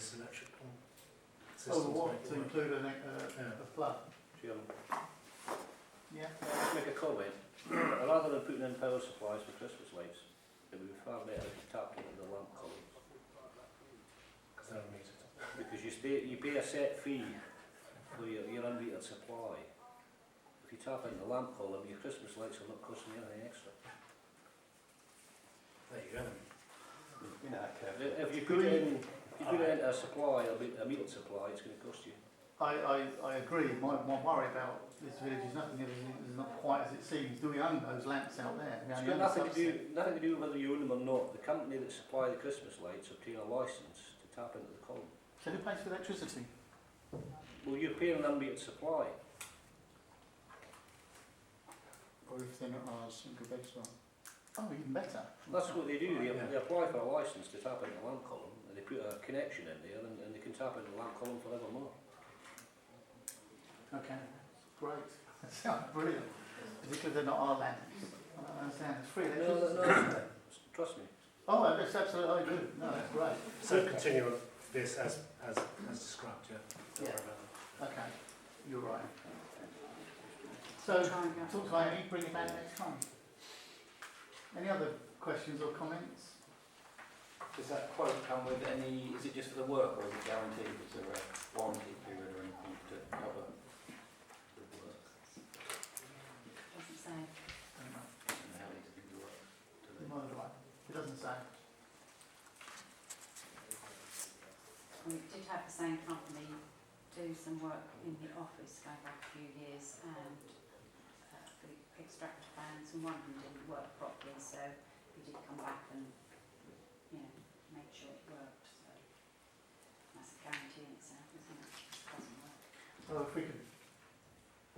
this electrical Oh, system. what, to include a plug? Chairman, Yeah. I'll make a comment. Rather than putting in power supplies for Christmas lights, it would be far better to tap into the lamp columns. Because they're metered. Because you pay a set fee for your unmetered supply. If you tap into the lamp column, your Christmas lights will not cost you anything extra. There you go. If you put it in, into a supply, a metered supply, it's going to cost you. I agree. My worry about this village is nothing is not quite as it seems. Do we own those lamps out there? It's got nothing to do with whether you own them or not. The company that supply the Christmas lights obtain a licence to tap into the column. So who pays for electricity? Well, you're paying an unmetered supply. Or if they're not ours, in Quebec as well. Oh, even better. That's what they do. They, Yeah. they apply for a licence to tap into the lamp column, and they put a connection in there, and they can tap into the lamp column forevermore. Okay, great. That sounds brilliant. Particularly if they're not our lamps. I understand. It's free electricity. No, trust me. Oh, that's absolutely. I do. No, that's great. So continue this as described, yeah. Don't Yeah. worry about that. Okay, you're right. So, talk to Amy, bring it back next time. Any other questions or comments? Does that quote come with any, is it just for the work or is it guaranteed? Is there a warranty period or anything to cover the work? Doesn't say. Don't know. And how easy to do the work? Neither do I. It doesn't say. We did have the same company do some work in the office going back a few years, and the extractor fans, and one of them didn't work properly, so we did come back and, you know, make sure it worked. So that's a guarantee in itself, isn't it? It doesn't work. Well, if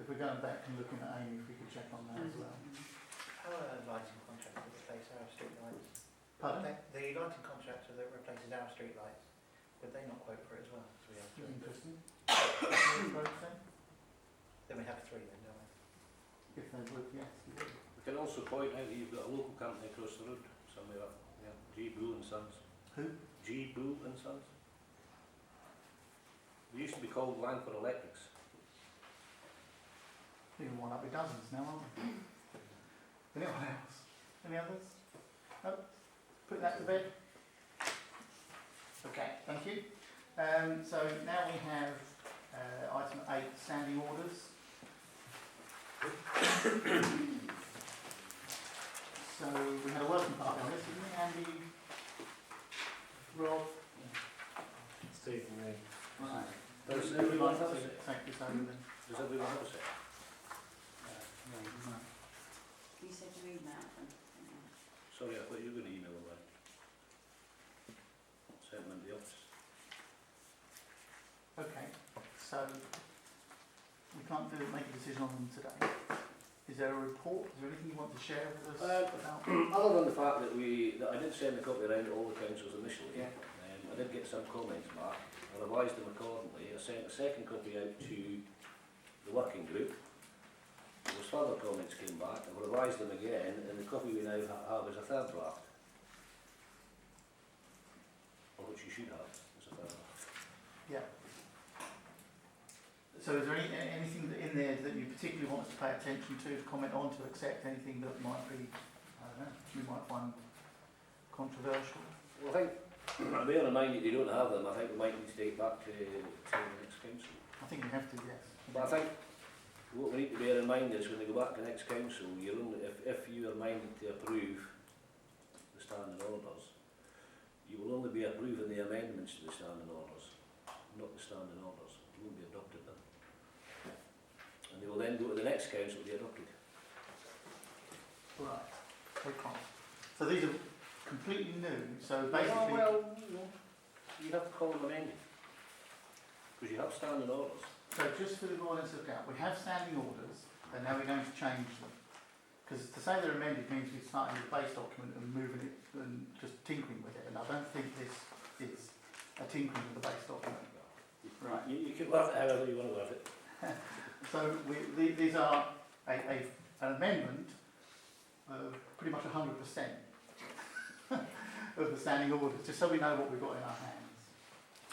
we're going back and looking at Amy, if we could check on that as well. How are lighting contractor that replace our street lights? Pardon? The lighting contractor that replaces our street lights, would they not quote for it as well? So we have three. Interesting. Then we have three then, don't we? If they would, yes, we would. We can also point out that you've got a local company across the road, somewhere up, yeah, G. Bull and Sons. Who? G. Bull and Sons. They used to be called Langford Electrics. Even one up with dozens now, aren't we? Anyone else? Any others? No? Put that to bed? Okay, thank you. So now we have item 8, standing orders. So we had a working party on this, didn't we? Andy, Rob, Steve and me. right. Does Would you everyone like have a to set? take this over then? Does everyone have a set? No. You said you emailed them. Sorry, I thought you were going to email them back. Send them into the office. Okay, so we can't make a decision on them today. Is there a report? Is there anything you want to share with us about? Other than the fact that I did send a copy around to all the councils initially, Yeah. I did get some comments back. I revised them accordingly. I sent a second copy out to the working group. There was further comments came back. I revised them again, and the copy we now have is a third draft, or which you should have as a third draft. Yeah. So is there anything in there that you particularly want us to pay attention to comment on, to accept anything that might be, I don't know, we might find controversial? Well, I think, bear in mind that you don't have them, I think we might need to take back to the next council. I think we have to, yes. But I think what we need to bear in mind is when they go back to the next council, you're only, if you are minded to approve the standing orders, you will only be approving the amendments to the standing orders, not the standing orders. You won't be adopted then. And they will then go to the next council to be adopted. Right, okay. So these are completely new, so basically... Well, you have to call them amended, because you have standing orders. So just for the avoidance of doubt, we have standing orders, and now we're going to change them. Because to say they're amended means we're starting with the base document and moving it and just tinkering with it, and I don't think this is a tinkering with the base document. Right. You can work it however you want to work it. So these are an amendment of pretty much 100% of the standing orders, just so we know what we've got in our hands.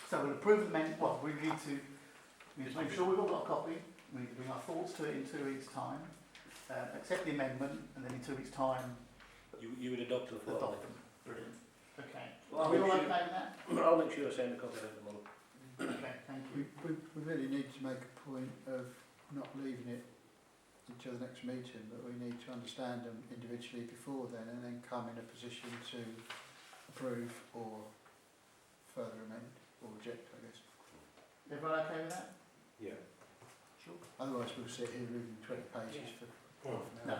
So we'll approve the amendment, well, we need to make sure we've all got a copy, we need to bring our thoughts to it in 2 weeks' time, accept the amendment, and then in 2 weeks' time, You would adopt the form. adopt them. Brilliant. Okay. Well, Are we all okay with that? I'll make sure I send a copy out tomorrow. Okay, thank you. We really need to make a point of not leaving it until the next meeting, but we need to understand them individually before then and then come in a position to approve or further amend or reject, I guess. Everyone okay with that? Yeah. Sure. Otherwise we'll sit here reading 20 pages for Well, No.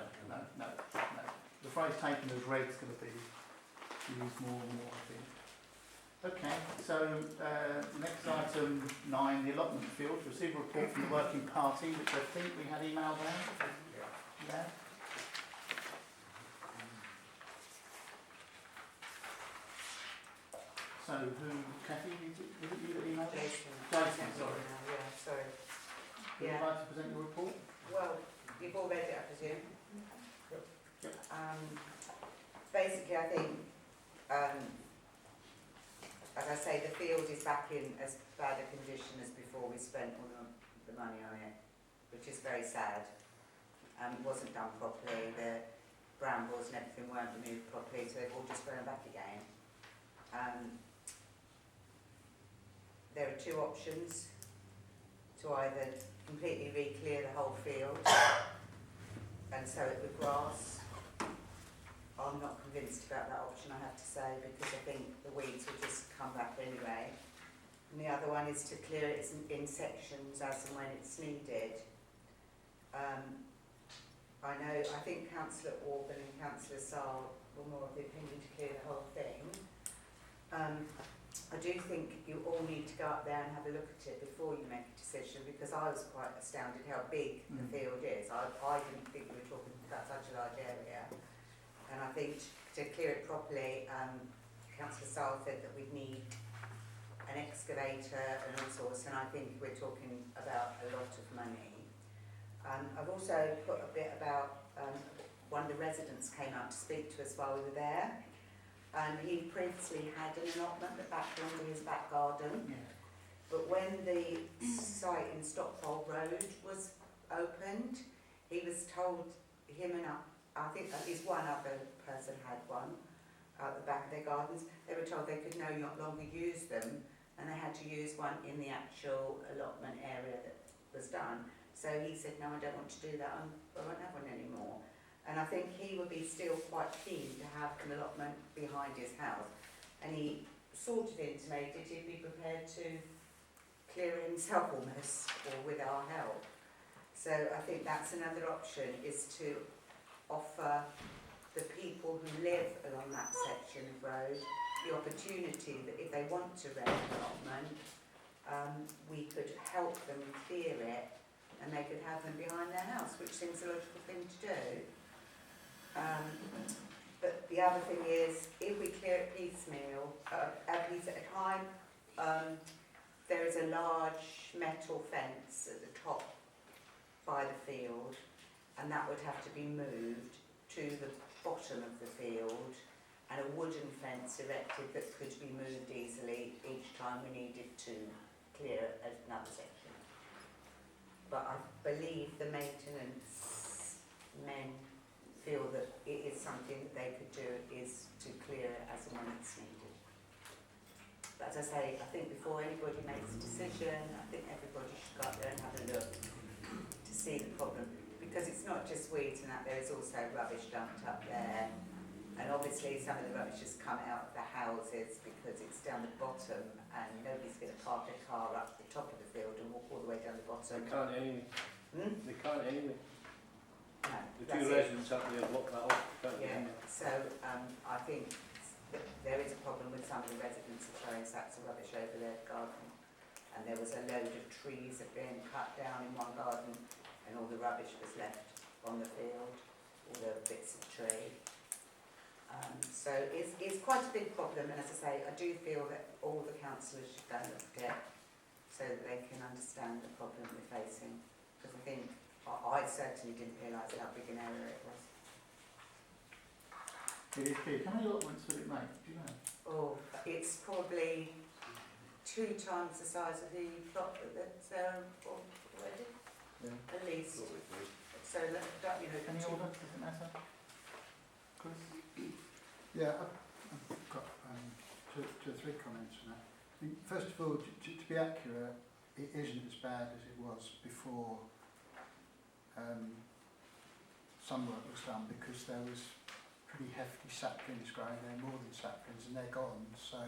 The phrase taken as read is going to be used more and more, I think. Okay, so next item 9, the allotment field. Receive a report from the working party, which I think we had emailed out. Yeah. So who, Kathy, was it you that emailed? Jason. Jason, sorry. Yeah, sorry. Would you like to present your report? Well, you've all read it, I presume? Yep. Basically, I think, as I say, the field is back in as bad a condition as before we spent all the money on it, which is very sad. It wasn't done properly, the brambles and everything weren't removed properly, so they've all just grown back again. There are 2 options: to either completely re-clear the whole field and sow it with grass. I'm not convinced about that option, I have to say, because I think the weeds will just come back anyway. And the other one is to clear it in sections as and when it's needed. I think Councillor Orban and Councillor Saar were more of the opinion to clear the whole thing. I do think you all need to go up there and have a look at it before you make a decision, because I was quite astounded how big the field is. I didn't think we were talking about such a large area. And I think to clear it properly, Councillor Saar said that we'd need an excavator and all sorts, and I think we're talking about a lot of money. I've also put a bit about one of the residents came out to speak to us while we were there. And he previously had an allotment at back under his back garden, but when the site in Stockpole Road was opened, he was told, him and I think at least one other person had one at the back of their gardens, they were told they could no longer use them and they had to use one in the actual allotment area that was done. So he said, no, I don't want to do that, I won't have one anymore. And I think he would be still quite keen to have an allotment behind his house. And he sort of intimated he'd be prepared to clear it himself almost, or with our help. So I think that's another option, is to offer the people who live along that section of road the opportunity that if they want to rent an allotment, we could help them clear it and they could have them behind their house, which seems a logical thing to do. But the other thing is, if we clear it piecemeal, a piece at a time, there is a large metal fence at the top by the field, and that would have to be moved to the bottom of the field, and a wooden fence erected that could be moved easily each time we needed to clear another section. But I believe the maintenance men feel that it is something that they could do, is to clear it as and when it's needed. But as I say, I think before anybody makes a decision, I think everybody should go up there and have a look to see the problem. Because it's not just weeds and that, there is also rubbish dumped up there. And obviously some of the rubbish has come out of the houses because it's down the bottom and nobody's going to park their car up the top of the field and walk all the way down the bottom. They can't anyway. They can't anyway. No, The 2 residents up there block that off. Can't get in there. So I think that there is a problem with some of the residents throwing sacks of rubbish over their garden. And there was a load of trees that had been cut down in one garden and all the rubbish was left on the field, all the bits of tree. So it's quite a big problem, and as I say, I do feel that all the councillors should go and look at it so that they can understand the problem we're facing. Because I think, I certainly didn't realise how big an area it was. It is big. How many allotments would it make? Do you know? Oh, it's probably 2 times the size of the plot that's there already, Yeah. at least. Probably three. So, don't, you know, Any two- order, does it matter? Chris? Yeah, I've got two or three comments on that. I mean, first of all, to be accurate, it isn't as bad as it was before some work was done, because there was pretty hefty saplings growing there, more than saplings, and they're gone. So,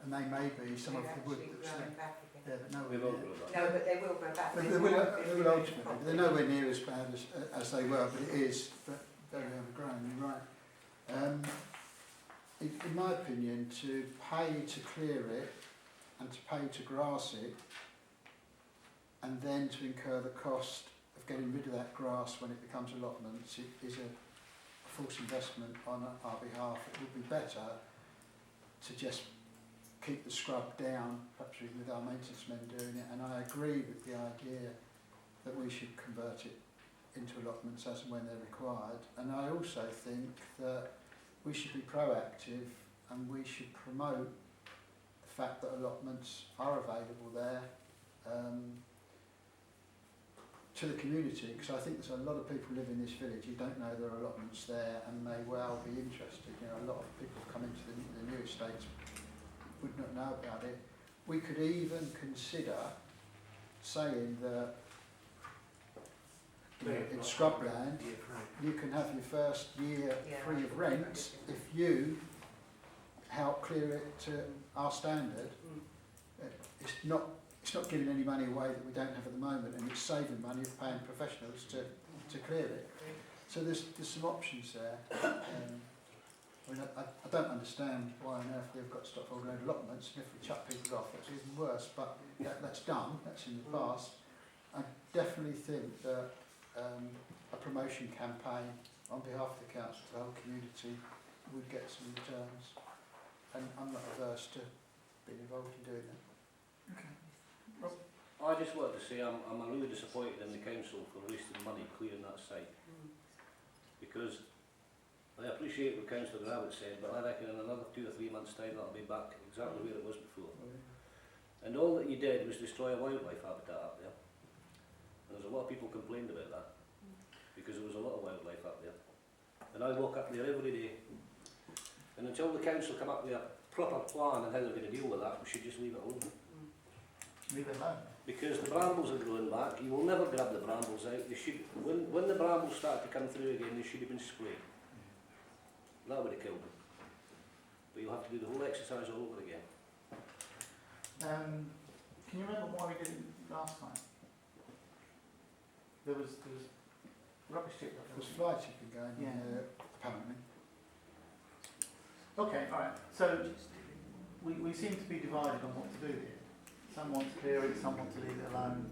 and they may be some of they're the wood actually that's growing there, back again. but no, We won't grow that. No, but they will go back. They They will, haven't been they will removed ultimately. properly. They're nowhere near as bad as they were, but it is very overgrown. You're right. In my opinion, to pay to clear it and to pay to grass it, and then to incur the cost of getting rid of that grass when it becomes allotments, it is a false investment on our behalf. It would be better to just keep the scrub down, perhaps with our maintenance men doing it, and I agree with the idea that we should convert it into allotments as and when they're required. And I also think that we should be proactive, and we should promote the fact that allotments are available there to the community, because I think there's a lot of people live in this village who don't know there are allotments there and may well be interested. You know, a lot of people come into the new estates would not know about it. We could even consider saying that, you know, in scrubland, you can have your first year Yeah, free of rent if you help clear it to our standard. It's not giving any money away that we don't have at the moment, and it's saving money of paying professionals to clear it. So there's some options there. I mean, I don't understand why on earth we've got to stop all road allotments, and if we chuck people off, it's even worse, but that's done, that's in the past. I definitely think that a promotion campaign on behalf of the council to the whole community would get some returns, and I'm not averse to being involved in doing that. I just wanted to say I'm really disappointed in the council for wasting money clearing that site, because I appreciate what Councillor Gravitt said, but I reckon in another 2 or 3 months' time that'll be back exactly where it was before. And all that you did was destroy a wildlife habitat up there. And there's a lot of people complained about that, because there was a lot of wildlife up there. And I walk up there every day, and until the council come up with a proper plan on how they're going to deal with that, we should just leave it alone. Leave it alone. Because the brambles are growing back, you will never grab the brambles out. They should, when the brambles start to come through again, they should have been sprayed. That would have killed them. But you'll have to do the whole exercise all over again. Can you remember why we didn't last time? There was rubbish chip. There's fly tipping going on Yeah. there, apparently. Okay, all right. So we seem to be divided on what to do here. Some want to clear it, some want to leave it alone.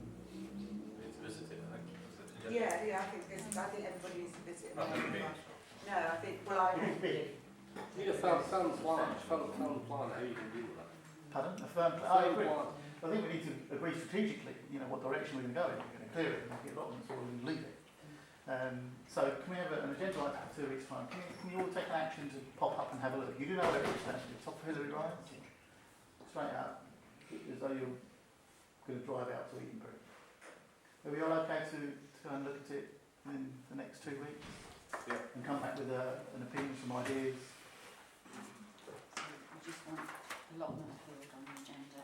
It's visited, I think. Yeah, I think everybody needs to visit. I think it'd be- No, I think, well, I It's big. You need a firm plan how you can deal with that. Pardon? A firm plan. I agree. I think we need to agree strategically, you know, what direction we're going to go in. We're going to clear it and make it allotments, or we're going to leave it. So can we have an agenda item for 2 weeks' time? Can you all take an action to pop up and have a look? You do know where it is, don't you? Top of Hillary Drive? Straight out, as though you're going to drive out to Edenbridge. Are we all okay to go and look at it in the next 2 weeks? Yeah. And come back with an opinion, some ideas? I just want allotment field on the agenda.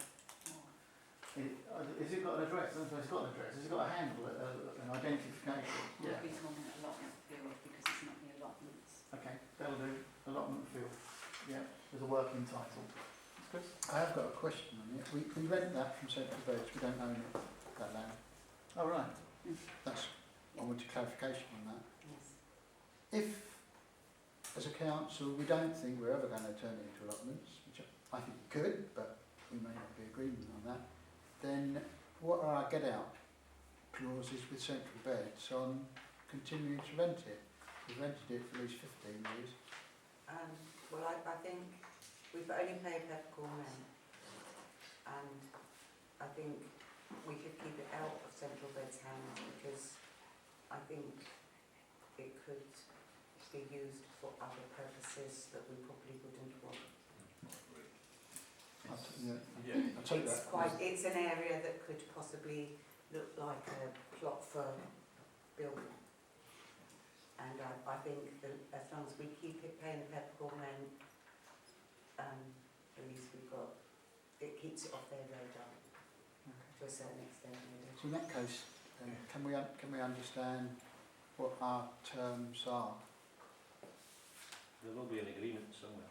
Or Has it got an address? I don't know if it's got an address. Has it got a handle, an identification? I'll be calling it allotment field because it's not the allotments. Okay, that'll do. Allotment field. Yeah, there's a working title. Chris? I have got a question on it. We rent that from Central Beds, we don't own it, that land. Oh, right. That's, I wanted clarification on that. Yes. If, as a council, we don't think we're ever going to turn it into allotments, which I think we could, but we may not be agreement on that, then what are our get-out clauses with Central Beds on continuing to rent it? We've rented it for at least 15 years. well, I think we've only paid peppercorn rent, and I think we should keep it out of Central Bed's hands, because I think it could be used for other purposes that we probably wouldn't want. I take It's that. quite, it's an area that could possibly look like a plot for building. And I think that as long as we keep it paying the peppercorn rent, at least we've got, it keeps it off their radar to a certain extent. Really. So in that case, can we understand what our terms are? There will be an agreement somewhere.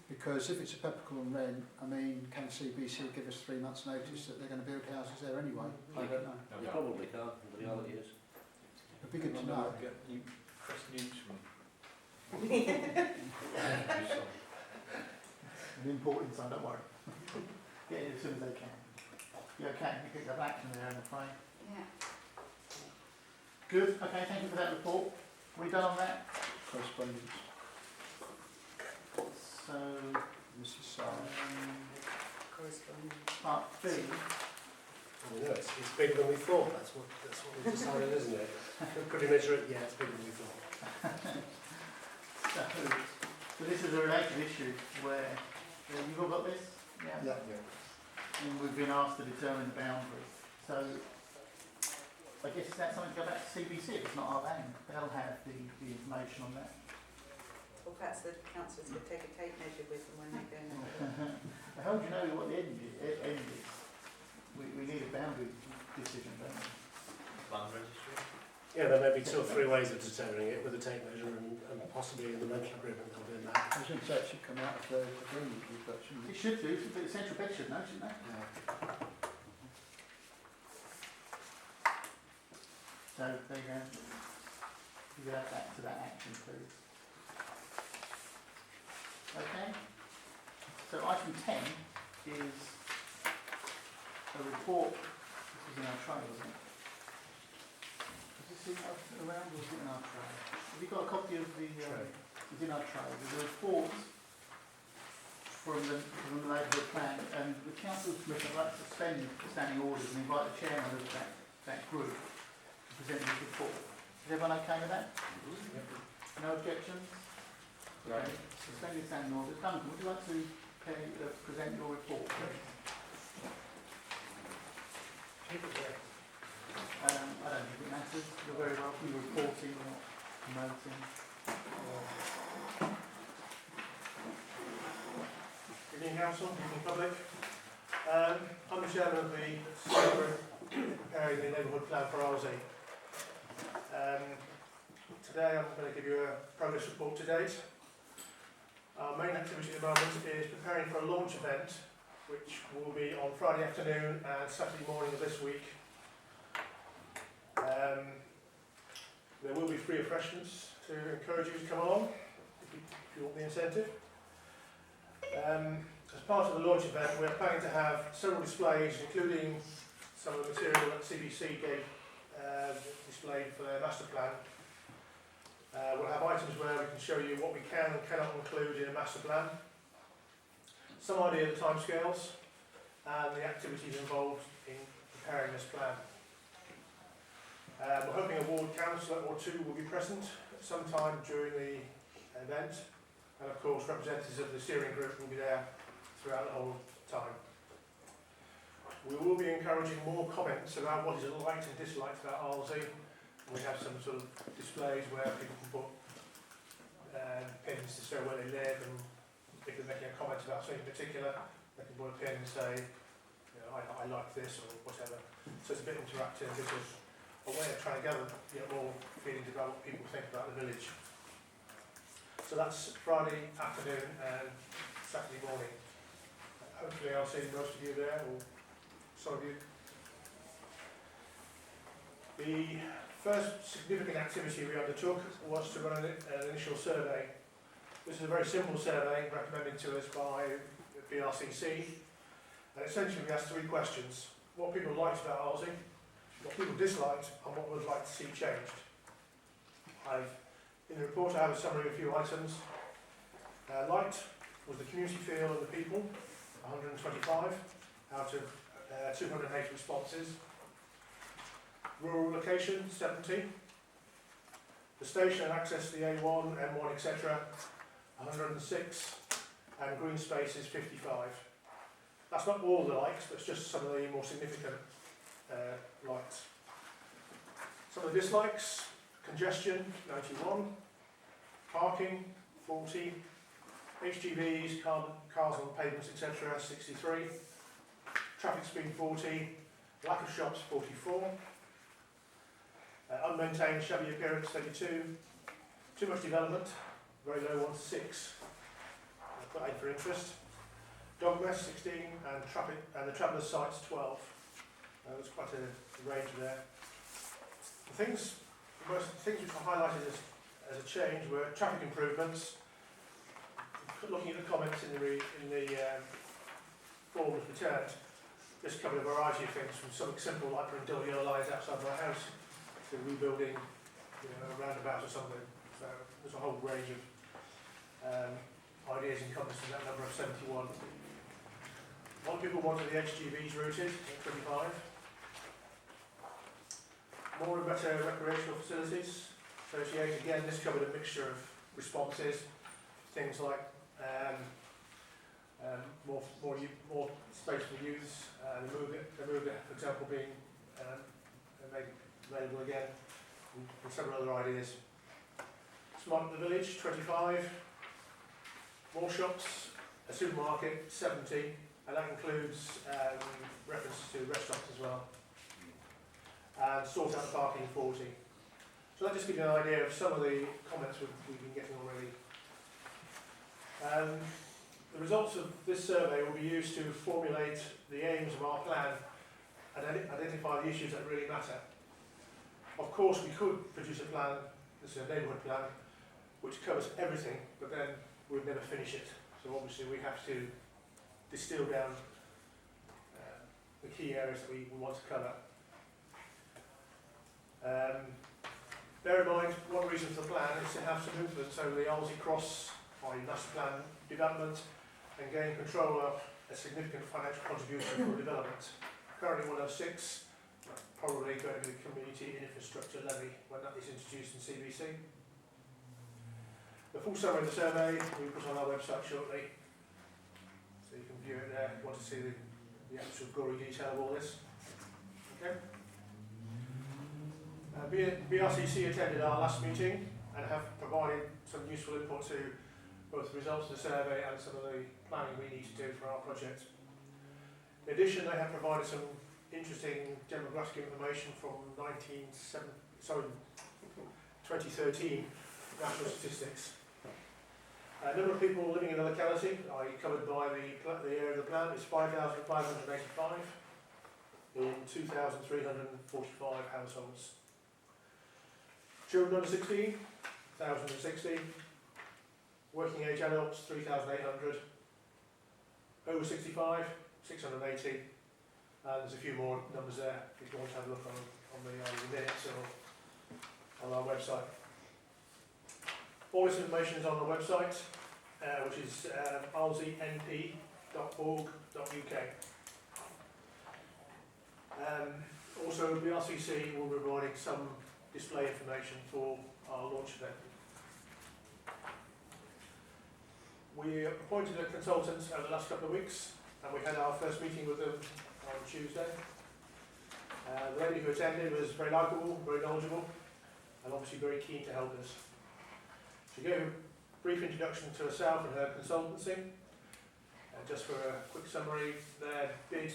Because if it's a peppercorn rent, I mean, can CBC give us 3 months' notice that they're going to build houses there anyway? I don't know. You probably can, the reality is. It'd be good to know. An important sign, don't worry. Get it as soon as they can. You okay? You picked up action there, I'm afraid. Yeah. Good, okay, thank you for that report. We done on that? Correspondence. So, Mrs. Sarr. Correspondence. part B, Well, no, it's bigger than we thought. That's what we decided, isn't it? Could you measure it? Yeah, it's bigger than we thought. so this is a related issue where, you've all got this? Yeah. And we've been asked to determine the boundaries. So, I guess that's something to go back to CBC, it's not our land. They'll have the information on that. Well, perhaps the councillors could take a tape measure with them when they go now. How do you know what the end is? We need a boundary decision, don't we? Land registry. Yeah, there may be 2 or 3 ways of determining it with a tape measure and possibly in the rental agreement they'll do that. I was going to say it should come out of the agreement we've got, shouldn't It it? should do, but the central bed should know, shouldn't they? Yeah. So there you go. You go back to that action, please. Okay. So item 10 is a report. This is in our tray, wasn't it? Is this in around or is it in our tray? Have you got a copy of the? Tray. It's in our tray. There's a report from the neighbourhood plan, and the council's commission would like to suspend standing orders and invite the chairman of that group to present his report. Is everyone okay with that? No objections? Okay. Suspended standing orders. Duncan, would you like to present your report, please? I don't think it matters. You're very welcome. You're reporting, not promoting. Good evening, Council, good evening, public. I'm the chairman of the Centre preparing the neighbourhood plan for Arlesey. Today I'm going to give you a progress report to date. Our main activity at the moment is preparing for a launch event which will be on Friday afternoon and Saturday morning of this week. There will be free refreshments to encourage you to come along if you want the incentive. As part of the launch event, we're planning to have several displays, including some of the material that CBC gave displayed for their master plan. We'll have items where we can show you what we can and cannot include in a master plan, some idea of the timescales and the activities involved in preparing this plan. We're hoping a ward councillor or 2 will be present sometime during the event, and of course representatives of the steering group will be there throughout the whole time. We will be encouraging more comments about what is liked and disliked about Arlesey. We have some sort of displays where people can put pins to show where they live, and if they're making a comment about something in particular, they can put a pin and say, you know, I like this or whatever. So it's a bit interactive because a way of trying to gather more feelings about what people think about the village. So that's Friday afternoon and Saturday morning. Hopefully I'll see most of you there, or some of you. The first significant activity we undertook was to run an initial survey. This is a very simple survey recommended to us by the BRCC, and essentially we asked 3 questions: what people liked about Arlesey, what people disliked, and what we'd like to see changed. In the report I have a summary of a few items. Liked was the community feel of the people, 125 out of 208 responses. Rural location, 70. The station and access to the A1, M1, etc., 106. And green spaces, 55. That's not all the likes, but it's just some of the more significant likes. Some of the dislikes: congestion, 91, parking, 40, HGVs, cars on pavements, etc., 63, traffic speed, 40, lack of shops, 44, unmaintained, shabby appearance, 32, too much development, very low one, 6, put 8 for interest, dog mess, 16, and traffic and the travellers' sites, 12. There's quite a range there. The things which I highlighted as a change were traffic improvements. Looking at the comments in the forms returned, this covered a variety of things, from something simple like putting double yellow lines outside my house to rebuilding, a roundabout or something. So there's a whole range of ideas encompassed in that number of 71. A lot of people wanted the HGVs routed at 25. More and better recreational facilities. 38, again, this covered a mixture of responses, things like more space for youths, the Mooga, for example, being made available again, and several other ideas. Smart the village, 25. More shops, a supermarket, 70, and that includes references to restaurants as well. And sort out the parking, 40. So that just gives you an idea of some of the comments we've been getting already. The results of this survey will be used to formulate the aims of our plan and identify the issues that really matter. Of course, we could produce a plan, this is a neighbourhood plan, which covers everything, but then we'd never finish it. So obviously we have to distill down the key areas that we want to cover. Bear in mind, one reason for the plan is to have some influence over the Arlesey Cross, or master plan development, and gain control of a significant financial contribution for development. Currently 106, probably going to be the community infrastructure levy when that is introduced in CBC. The full summary of the survey we put on our website shortly, so you can view it there if you want to see the actual gory detail of all this. Okay. BRCC attended our last meeting and have provided some useful input to both the results of the survey and some of the planning we need to do for our project. In addition, they have provided some interesting demographic information from 2013 national statistics. The number of people living in the locality, i.e. covered by the area of the plan, is 5,585 in 2,345 households. Children under 16, 1,060. Working age adults, 3,800. Over 65, 680. There's a few more numbers there if you want to have a look on the minutes or on our website. All this information is on the website, which is arleseynp.org.uk. Also, BRCC will be providing some display information for our launch event. We appointed a consultant over the last couple of weeks, and we had our first meeting with them on Tuesday. The lady who attended was very likeable, very knowledgeable, and obviously very keen to help us. She gave a brief introduction to herself and her consultancy. Just for a quick summary, their bid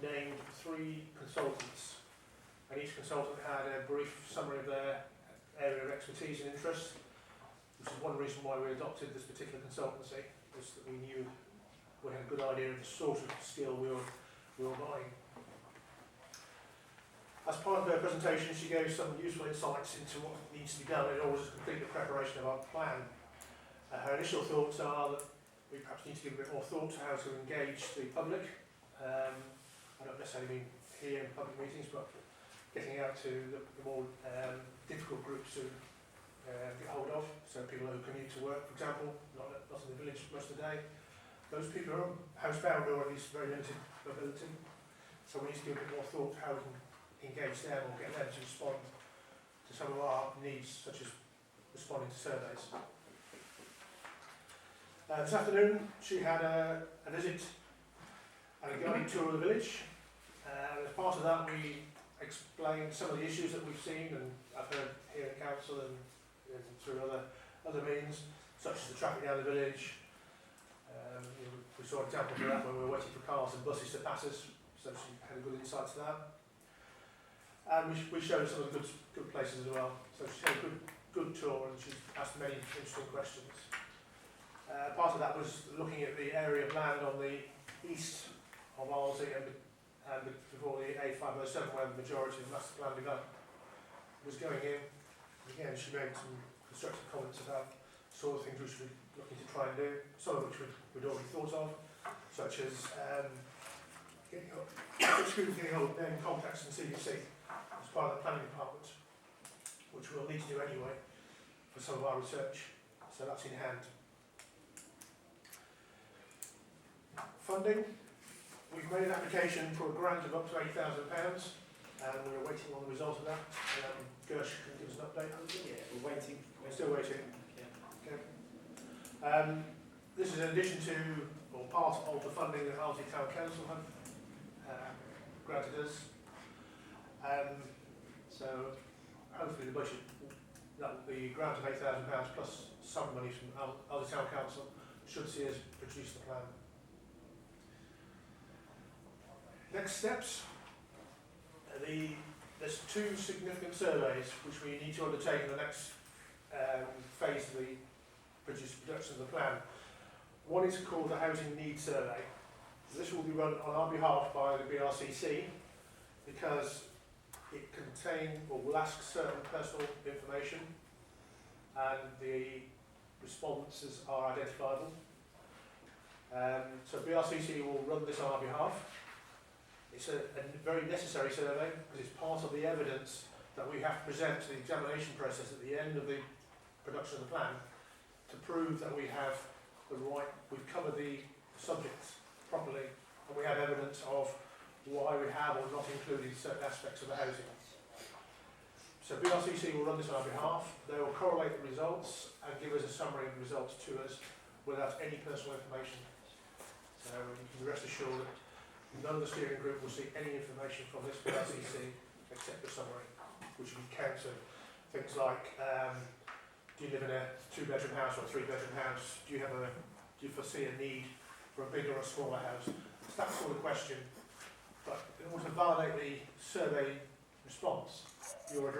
named 3 consultants, and each consultant had a brief summary of their area of expertise and interest, which is one reason why we adopted this particular consultancy, was that we knew we had a good idea of the sort of skill we were buying. As part of her presentation, she gave some useful insights into what needs to be done in order to complete the preparation of our plan. Her initial thoughts are that we perhaps need to give a bit more thought to how to engage the public. I don't necessarily mean here in public meetings, but getting out to the more difficult groups to get hold of. So people who commute to work, for example, not in the village most of the day. Those people are housebound or at least very limited mobility. So we need to give a bit more thought to how we can engage them or get them to respond to some of our needs, such as responding to surveys. This afternoon she had a visit and a guided tour of the village. And as part of that, we explained some of the issues that we've seen, and I've heard here at council and through other means, such as the traffic down the village. We saw an example of that when we were waiting for cars and buses to pass us, so she had a good insight to that. And we showed some of the good places as well. So she had a good tour, and she asked many interesting questions. Part of that was looking at the area of land on the east of Arlesey and before the A507, where the majority of master plan development was going in. Again, she made some constructive comments about the sort of things we should be looking to try and do, some of which we'd already thought of, such as getting name contacts and CDC as part of the planning department, which we'll need to do anyway for some of our research, so that's in hand. Funding. We've made an application for a grant of up to £8,000 and we're waiting on the result of that. Gersh can give us an update. Yeah, we're waiting. We're still waiting. Yeah. Okay. This is in addition to, or part of the funding that Arlesey Town Council have granted us. So hopefully the budget, the grant of £8,000 plus some money from Arlesey Town Council should see us produce the plan. Next steps. There's two significant surveys which we need to undertake in the next phase of the production of the plan. One is called the Housing Needs Survey. This will be run on our behalf by the BRCC because it will ask certain personal information and the responses are identifiable. So BRCC will run this on our behalf. It's a very necessary survey because it's part of the evidence that we have to present to the examination process at the end of the production of the plan to prove that we've covered the subjects properly and we have evidence of why we have or not included certain aspects of the housing. So BRCC will run this on our behalf. They will correlate the results and give us a summary of the results to us without any personal information. So you can rest assured that none of the steering group will see any information from this BRCC except the summary, which will count to things like do you live in a 2-bedroom house or a 3-bedroom house? Do you foresee a need for a bigger or a smaller house? It's that sort of question. But in order to validate the survey response, you're